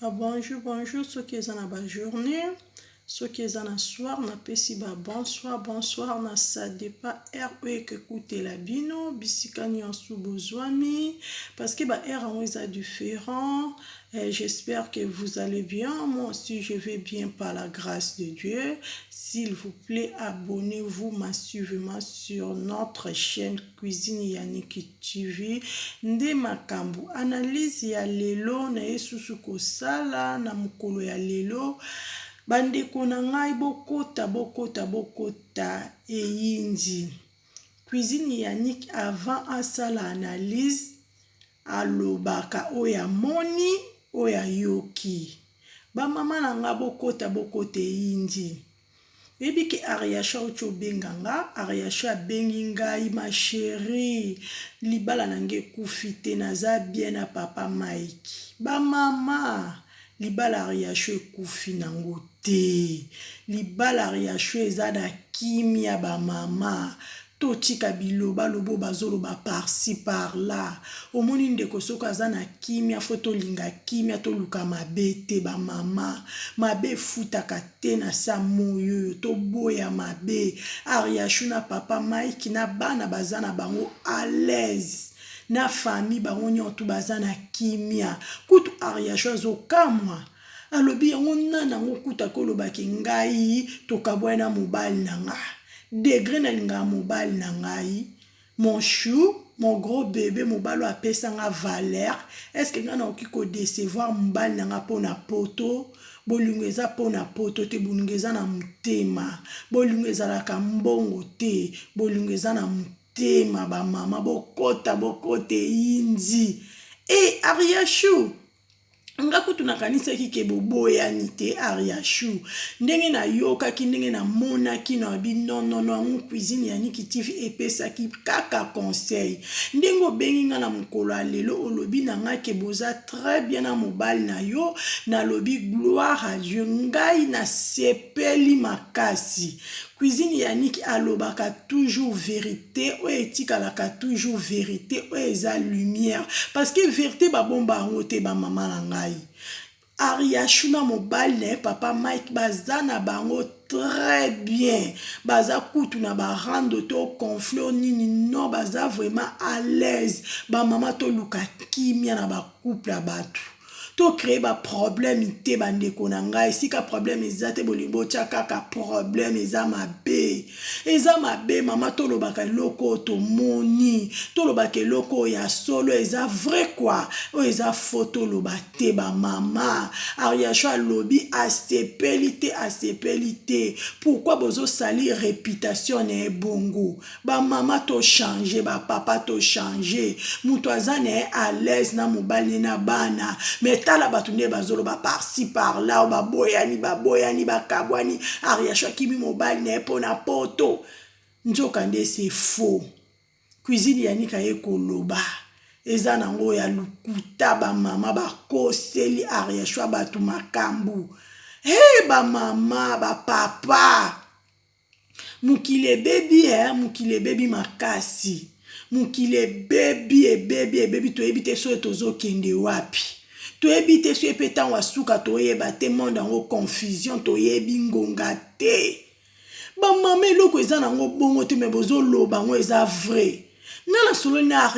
Bonjour, bonjour, ceux qui sont dans la journée, ceux qui sont dans le soir, na pesi ba bonsoir, bonsoir, na ça dépend RE que écoute la bino, bisika nyonso bozwami, parce que ba R en est différent. J'espère que vous allez bien. Moi aussi, je vais bien par la grâce de Dieu. S'il vous plaît, abonnez-vous massivement sur notre chaîne Cuisine Yannick TV. Nde makambu analyse ya lelo na esusu kosala na mokolo ya lelo. Bandeko na ngai bokota eyindi. Cuisine Yannick avant asala analyse alobaka oya moni oya yoki. Ba mama na nga bokota eyindi. Ebi ke Ariasha ocho benganga, Ariasha bengi ngai ma chérie, libala nange kufite naza bien na papa Mike. Ba mama, libala Ariasha kufi nango te. Libala Ariasha eza na kimia ba mama. Totika biloba lobo bazoloba par-ci par-là. Omoni ndeko soko aza na kimia foto linga kimia to luka mabe te ba mama. Mabe futaka te na sa moyo to boya mabe. Ariashu na papa Mike na bana bazana bango à l'aise. Na famille bango nyoto bazana kimia. Kutu Ariashu azokamwa. Alobi yango nana ngo kuta kolobaki ngai tokabwana mobali na nga. Degré na linga mobile na ngai, mon chou, mon gros bébé mobile apesa nga valeur. Est-ce que ngana okiko décevoir mobile na nga pona poto? Bolingo eza pona poto te, bolingo eza na mutema. Bolingo eza la kambongo te, bolingo eza na mutema ba mama bokota indi. Ariashu nga kutu nakanisa kike boboyani te Ariashu. Ndenge na yoka ki ndenge na mona ki na bi non Cuisine Yannick TV epesa ki kaka conseil. Ndenge obengi nga na mokolo ya lelo olobi na nga ke boza très bien na mobile na yo na lobi gloire à Dieu ngai na sepeli makasi. Cuisine Yannick alobaka toujours vérité, ou etikalaka toujours vérité, ou eza lumière. Parce que vérité ba bomba angote ba mama na ngai. Ariashu na mobile ne papa Mike bazana bango très bien. Baza kutu na ba rando to conflit nini non baza vraiment à l'aise. Ba mama to luka kimia na ba couple abatu. To créer ba problème ite bandeko na ngai sika problème ezate bolimbo kaka problème eza mabe mama to lobaka loko to moni to lobaka loko ya solo eza vrai quoi o eza photo lobate ba mama Ariasha lobi asepelite pourquoi bozo sali réputation na bongo ba mama to changer ba papa to changer muto azane à l'aise na mobali na bana mais tala batunde bazolo ba par-ci par-là ba boyani ba kabwani Ariasha kimi mobile na pona poto nzoka nde c'est faux. Cuisine Yannick ekoloba eza nango ya lukuta ba mama ba koseli Ariasha batu makambu ba mama ba papa mukile baby makasi mukile baby to ebite so tozo kende wapi to ebite so epetan wasuka to yeba te monde en confusion to yebi ngonga te ba mama eloko eza nango bongo te me bozo loba ngo eza vrai ngana solo na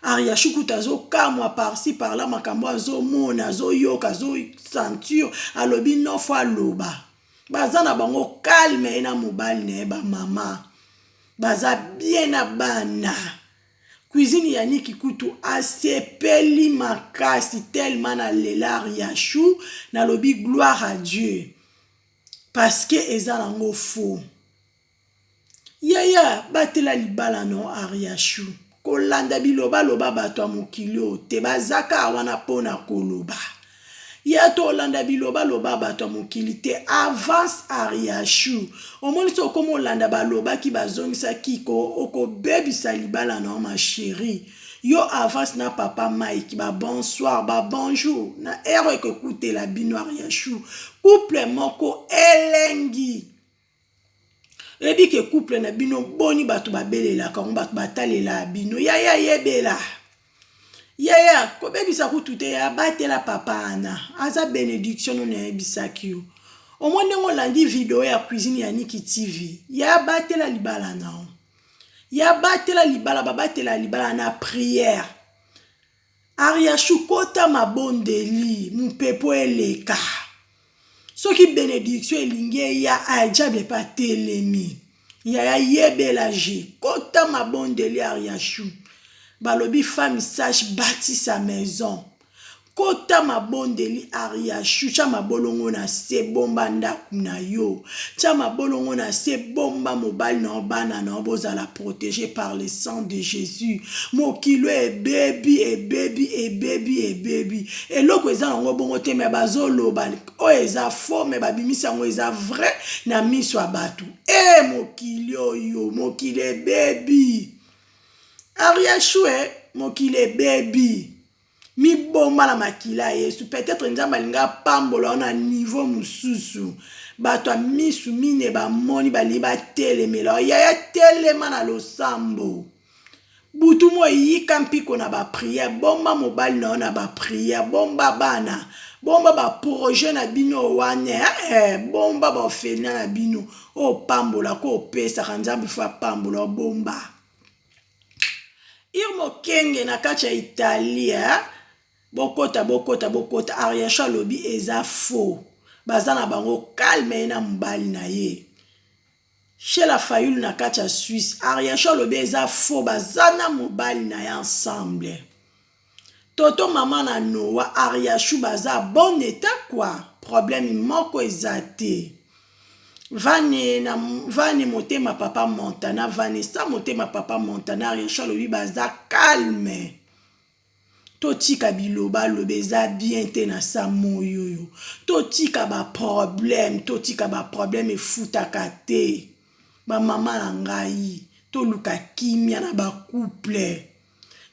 Ariashu kutazo kamwa par-ci par-là makambo azo mona azo yoka azo sentir alobi no fois loba baza na bango calme na mobile ne ba mama baza bien na bana. Cuisine Yannick kutu asepeli makasi tellement na lela Ariashu na lobi gloire à Dieu parce que eza nango faux. Yaya batela libala no Ariashu kolanda biloba bato mokilo te bazaka wana pona koloba ya to landa biloba bato mokili te avance Ariashu omoni so komo landa baloba ki bazongisa kiko oko bebisa libala no ma chérie yo avance na papa Mike ba bonsoir ba bonjour na ero écoute la bino Ariashu couple moko elengi ebi ke couple na bino boni bato babelela kango bato batalela bino ya yebela yaya kobebisa kutute ya batela papa ana aza bénédiction no na ebisaki yo omwe ndenge olandi video ya cuisine ya Niki TV ya batela libala nao ya batela libala babatela libala na prière Ariashu kota mabondeli mupepo eleka soki bénédiction elingi ya ajabe pa telemi ya yebelaje kota mabondeli Ariashu balobi femme sage bâtit sa maison kota mabondeli Ariashu tia mabolongo na se bomba ndaku na yo tia mabolongo na se bomba mobali na bana na bozala protégé par le sang de Jésus mokilo ebebi eloko eza nango bongo te me bazoloba oyo eza faux me babimisi yango eza vrai na miso ya bato mokili oyo mokili ebebi Ariashu mokili ebebi mi bomba na makila Yesu peut-être nzamba linga pambola na niveau mususu bato a misu mine ba moni bali ba telemela ya telema na losambo butu mo yika mpiko na ba prière bomba mobali na ba prière bomba bana bomba ba projet na bino wane bomba ba ofena na bino o pambola ko pesa kanzambi fa pambola bomba irmo kenge na kacha Italia bokota Ariashu alobi eza faux baza na bango calme na mbali na ye chez la Fayulu na kacha Suisse Ariashu alobi eza faux baza na mobali na ye ensemble toto mama na Noah Ariashu baza bon état quoi problème moko eza te vani motema papa Montana Vanessa motema papa Montana Ariashu alobi baza calme totika biloba lobeza bien te na sa moyoyo totika ba problème efutaka te ba mama na ngai toluka kimia na ba couple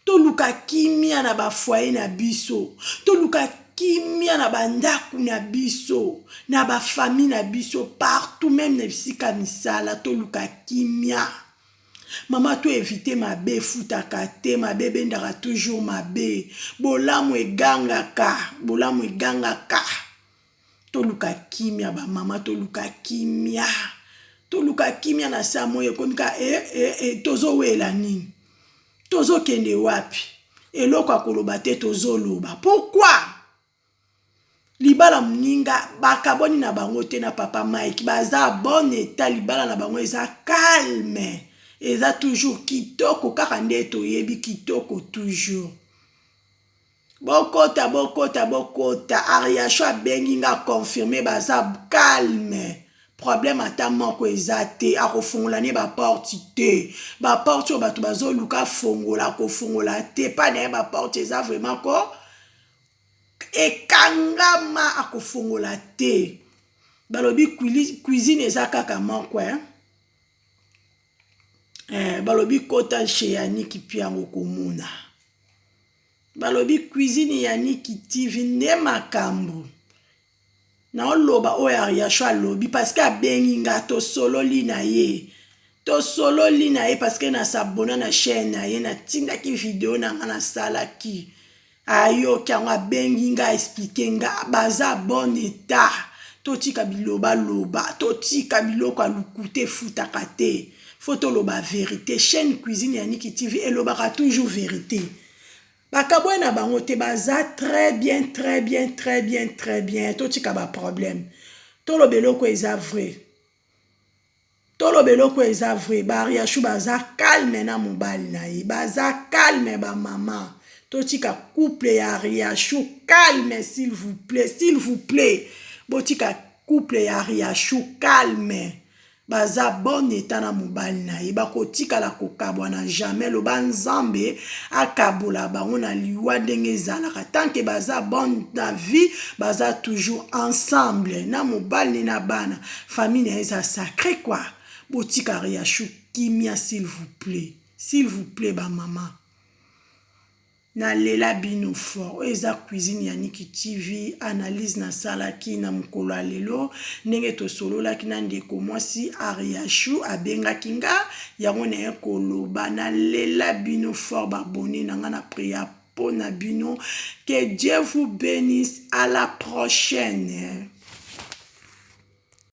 toluka kimia na ba foyer na biso toluka kimia na ba ndaku na biso na ba famille na biso partout même na bisika misala toluka kimia Maman to éviter ma bé futaka te ma bé bendaka toujours ma bé bolamu egangaka toluka kimia ba mama toluka kimia na sa moye komika tozo wela nini tozo kende wapi eloko akoloba te tozo loba pourquoi libala mninga bakaboni na bango te na papa Mike baza bon état libala na bango eza calme eza toujours kitoko kaka nde toyebi kitoko toujours bokota Ariashu abengi nga confirmer baza calme problème ata moko eza te akofungola ne ba porte te ba porte bato bazoluka fongola kofungola te pa na ba porte eza vraiment ko ekangama akofungola te balobi cuisine eza kaka moko balobi kota chez Niki piango komuna balobi cuisine ya Niki TV ne makambo na oloba oyo Ariashu alobi parce que abengi nga tosololi na ye parce que na sabona na chaîne na ye na tindaki video na nga na salaki ayoki yango abengi nga explique nga baza bon état totika biloba totika biloko alukute futaka te Photo loba vérité chaîne cuisine ya Niki TV elobaka toujours vérité bakabwe na bango te baza très bien totika ba problème tolobeloko eza vrai ba Ariashu baza calme na mobali na ye baza calme ba mama totika couple ya Ariashu calme s'il vous plaît botika couple ya Ariashu calme baza bon état na mobali na ye bakotika la kokabwa na jamais loba nzambe akabola bango na liwa ndenge ezalaka tant que baza bon na vie baza toujours ensemble na mobali na bana famille na eza sacré quoi botika Ariashu kimia s'il vous plaît ba maman na lela bino fort eza cuisine ya Niki TV analyse na salaki na mukolo lelo ndenge to solola kina ndeko mwasi Ariashu abengaki nga yango na ekoloba na lela bino fort babone na nga na priya pona bino. Que Dieu vous bénisse. À la prochaine.